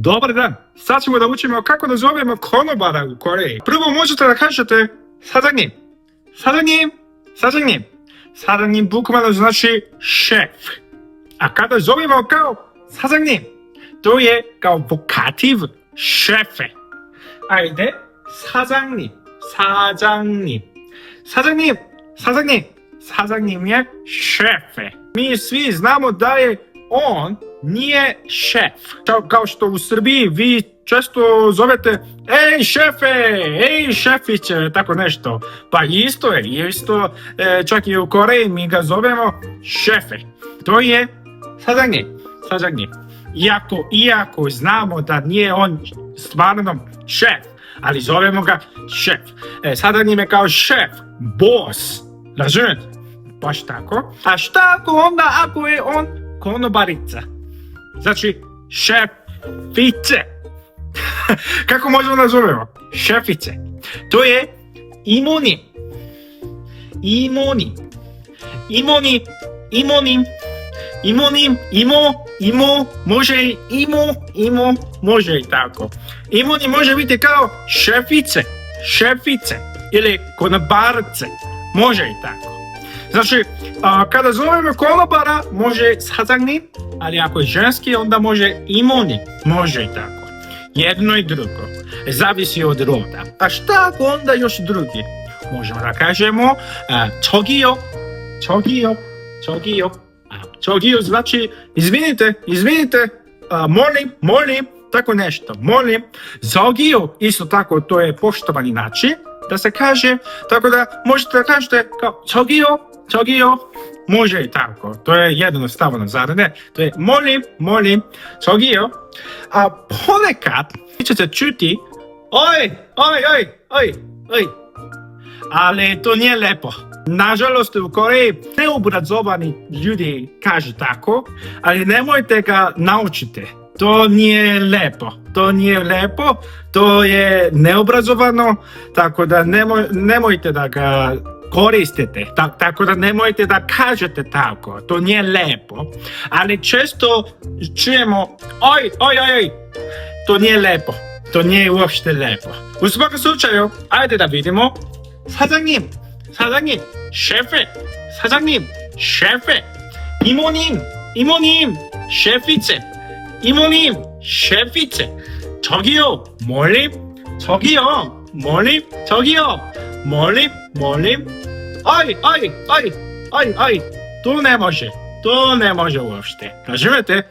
Dobar dan, sad ćemo da učimo kako da zovemo konobara u Koreji. Prvo možete da kažete 사장님, 사장님, 사장님. 사장님 bukvalno znači šef. A kada zovemo kao 사장님, to je kao vokativ šefe. Ajde, 사장님, 사장님. 사장님, 사장님, 사장님 je šefe. Mi svi znamo da je on nije šef. Kao što u Srbiji vi često zovete ej šefe, ej šefiće, tako nešto. Pa isto je, čak i u Koreji mi ga zovemo šefe. To je 사장님, 사장님. Iako znamo da nije on stvarno šef, ali zovemo ga šef. 사장님 je kao šef, boss, razumijete? Baš tako. A šta onda ako je on konobarica? Znači, šefice. Kako možemo nazovemo? Šefice. To je imunim. Imunim. Imunim. Imunim. Imunim. Imo. Može i imo. Može i tako. Imunim može biti kao šefice. Šefice. Ili konobarce. Može i tako. Znači, kada zovemo konobara, može 사장님, ali ako je ženski, onda može imunim. Može i tako. Jedno i drugo. Zavisi od roda. A šta ako onda još drugi? Možemo da kažemo 저기요. 저기요. 저기요. 저기요 znači izvinite, molim, tako nešto, molim. 저기요, isto tako, to je poštovani način da se kaže, tako da možete da kažete kao 저기요, može i tako, to je jednostavno, zar ne? To je molim, 저기요. A ponekad ćete čuti oj, ali to nije lepo. Nažalost, u Koreji neobrazovani ljudi kažu tako, ali nemojte ga naučiti. To nije lepo, to je neobrazovano, tako da nemojte da ga koristite, tako da nemojte da kažete tako, to nije lepo. Ali često čujemo oj, to nije lepo, to nije uopšte lepo. U svakom slučaju, ajde da vidimo. 사장님, šefe, 사장님, šefe, 이모님, šefice, 이모님, šefice, 저기요, molim, oj, to ne može uopšte, razumete?